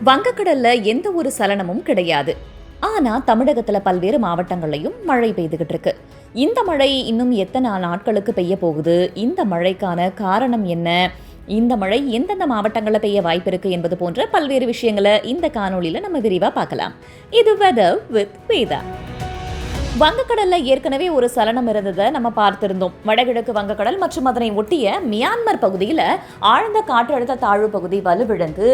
வங்கக்கடல்ல எந்த ஒரு சலனமும் கிடையாது. ஆனா தமிழகத்துல பல்வேறு மாவட்டங்கள்லயும் மழை பெய்துகிட்டு இருக்கு. இந்த மழை இன்னும் எத்தனை நாட்களுக்கு பெய்ய போகுது? இந்த மழைக்கான காரணம் என்ன? இந்த மழை எந்தெந்த மாவட்டங்களில் பெய்ய வாய்ப்பு இருக்கு என்பது போன்ற பல்வேறு விஷயங்களை இந்த காணொளியில நம்ம விரிவா பார்க்கலாம். இது வெதர் வித் வேதா. வங்கக்கடல்ல ஏற்கனவே ஒரு சலனம் இருந்ததை நம்ம பார்த்திருந்தோம். வடகிழக்கு வங்கக்கடல் மற்றும் அதனை ஒட்டிய மியான்மர் பகுதியில ஆழ்ந்த காற்றழுத்த தாழ்வு பகுதி வலுவிழந்து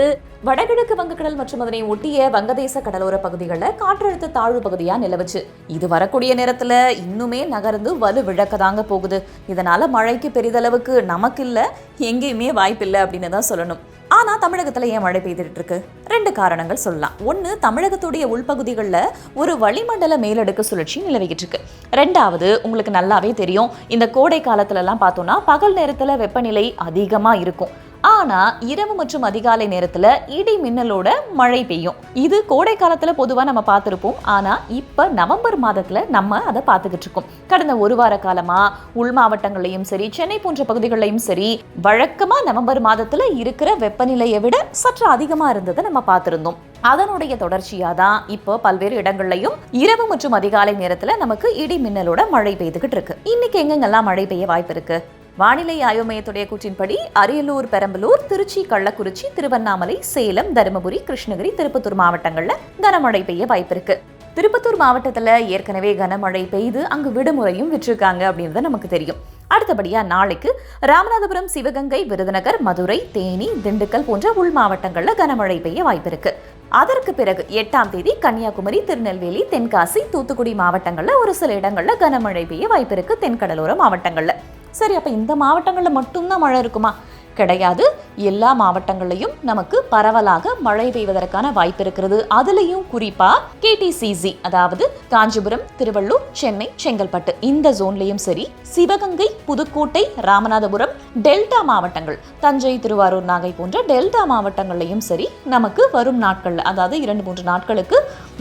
வடகிழக்கு வங்கக்கடல் மற்றும் அதனை ஒட்டிய வங்கதேச கடலோர பகுதிகளில் காற்றழுத்த தாழ்வு பகுதியா நிலவுச்சு. இது வரக்கூடிய நேரத்துல இன்னுமே நகர்ந்து வலுவிழக்கதாங்க போகுது. இதனால மழைக்கு பெரிதளவுக்கு நமக்கு இல்ல, எங்கேயுமே வாய்ப்பு இல்லை அப்படின்னு தான் சொல்லணும். ஆனா தமிழகத்துல ஏன் மழை பெய்துட்டு இருக்கு? 2 காரணங்கள் சொல்லலாம். ஒன்று, தமிழகத்துடைய உள்பகுதிகளில் ஒரு வளிமண்டல மேலடுக்கு சுழற்சி நிலவிக்கிட்டு இருக்கு. 2வது, உங்களுக்கு நல்லாவே தெரியும், இந்த கோடை காலத்துல எல்லாம் பார்த்தோம்னா பகல் நேரத்துல வெப்பநிலை அதிகமா இருக்கும். ஆனா இரவு மற்றும் அதிகாலை நேரத்துல இடி மின்னலோட மழை பெய்யும். இது கோடை காலத்துல பொதுவா நம்ம பார்த்திருப்போம். ஆனா இப்ப நவம்பர் மாதத்துல நம்ம அதை பார்த்துக்கிட்டு இருக்கோம். கடந்த ஒரு வார காலமா உள் மாவட்டங்களையும் சரி, சென்னை போன்ற பகுதிகளையும் சரி, வழக்கமா நவம்பர் மாதத்துல இருக்கிற வெப்பநிலையை விட சற்று அதிகமா இருந்ததை நம்ம பார்த்திருந்தோம். அதனுடைய தொடர்ச்சியா தான் இப்போ பல்வேறு இடங்கள்லையும் இரவு மற்றும் அதிகாலை நேரத்துல நமக்கு இடி மின்னலோட மழை பெய்துகிட்டு இருக்கு. இன்னைக்கு எங்கெங்கெல்லாம் மழை பெய்ய வாய்ப்பு இருக்கு? வானிலை ஆய்வு மையத்துடைய கூற்றின்படி அரியலூர், பெரம்பலூர், திருச்சி, கள்ளக்குறிச்சி, திருவண்ணாமலை, சேலம், தருமபுரி, கிருஷ்ணகிரி, திருப்பத்தூர் மாவட்டங்கள்ல கனமழை பெய்ய வாய்ப்பு இருக்கு. திருப்பத்தூர் மாவட்டத்துல ஏற்கனவே கனமழை பெய்து அங்கு விடுமுறையும் விட்டிருக்காங்க அப்படின்றது நமக்கு தெரியும். அடுத்தபடியா நாளைக்கு ராமநாதபுரம், சிவகங்கை, விருதுநகர், மதுரை, தேனி, திண்டுக்கல் போன்ற உள் மாவட்டங்கள்ல கனமழை பெய்ய வாய்ப்பு இருக்கு. அதற்கு பிறகு 8ஆம் தேதி கன்னியாகுமரி, திருநெல்வேலி, தென்காசி, தூத்துக்குடி மாவட்டங்கள்ல ஒரு சில இடங்கள்ல கனமழை பெய்ய வாய்ப்பு இருக்கு. தென்கடலோர மாவட்டங்கள்ல. சரி, அப்ப இந்த மாவட்டங்கள்ல மட்டும்தான் மழை இருக்குமா? கிடையாது. எல்லா மாவட்டங்கள்லையும் நமக்கு பரவலாக மழை பெய்வதற்கான வாய்ப்பு இருக்கிறது. அதுலயும் குறிப்பா KTCZ, அதாவது காஞ்சிபுரம், திருவள்ளூர், சென்னை, செங்கல்பட்டு இந்த ஜோன்லயும் சரி, சிவகங்கை, புதுக்கோட்டை, ராமநாதபுரம், டெல்டா மாவட்டங்கள், தஞ்சை, திருவாரூர், நாகை போன்ற டெல்டா மாவட்டங்கள்லையும் சரி நமக்கு வரும் நாட்கள்ல, அதாவது 2-3 நாட்களுக்கு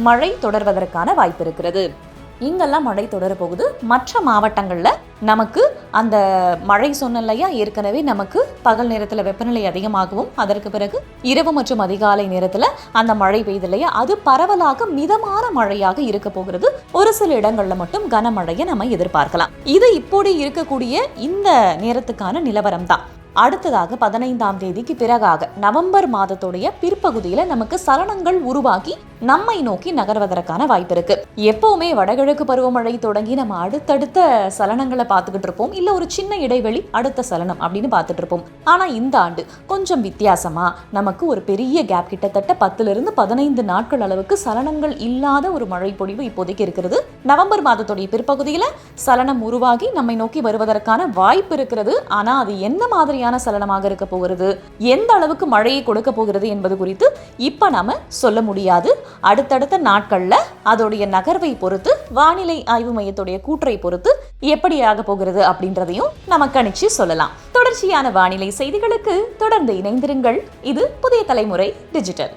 மழை தொடர்வதற்கான வாய்ப்பு இருக்கிறது. இங்கெல்லாம் மழை தொடர போகுது. மற்ற மாவட்டங்களில் நமக்கு அந்த மழை சொன்னலையா, ஏற்கனவே நமக்கு பகல் நேரத்தில் வெப்பநிலை அதிகமாகவும் அதற்கு பிறகு இரவு மற்றும் அதிகாலை நேரத்தில் அந்த மழை பெய்தலையா, அது பரவலாக மிதமான மழையாக இருக்க போகிறது. ஒரு சில இடங்களில் மட்டும் கனமழையை நம்ம எதிர்பார்க்கலாம். இது இப்போது இருக்கக்கூடிய இந்த நேரத்துக்கான நிலவரம் தான். அடுத்ததாக 15ஆம் தேதிக்கு பிறகாக நவம்பர் மாதத்துடைய பிற்பகுதியில நமக்கு சலனங்கள் உருவாக்கி நம்மை நோக்கி நகர்வதற்கான வாய்ப்பு இருக்கு. எப்பவுமே வடகிழக்கு பருவமழை தொடங்கி நம்ம அடுத்தடுத்த சலனங்களை பார்த்துக்கிட்டு இருப்போம். இல்ல ஒரு சின்ன இடைவெளி அடுத்த சலனம் அப்படின்னு பார்த்துட்டு இருப்போம். ஆனா இந்த ஆண்டு கொஞ்சம் வித்தியாசமா நமக்கு ஒரு பெரிய கேப், கிட்டத்தட்ட 10 to 15 நாட்கள் அளவுக்கு சலனங்கள் இல்லாத ஒரு மழை பொழிவு இப்போதைக்கு இருக்கிறது. நவம்பர் மாதத்துடைய பிற்பகுதியில சலனம் உருவாகி நம்மை நோக்கி வருவதற்கான வாய்ப்பு இருக்கிறது. ஆனா அது என்ன மாதிரி சலனமாக இருக்க போகிறது, எந்த அளவுக்கு மழையை கொடுக்க போகிறது என்பது குறித்து இப்ப நாம சொல்ல முடியாது. அடுத்தடுத்த நாட்கள்ல அதோடைய நகர்வை பொறுத்து, வானிலை ஆய்வு மையத்துடைய கூற்றை பொறுத்து எப்படி ஆக போகிறது அப்படின்றதையும் நம்ம கணிச்சு சொல்லலாம். தொடர்ச்சியான வானிலை செய்திகளுக்கு தொடர்ந்து இணைந்திருங்கள். இது புதிய தலைமுறை டிஜிட்டல்.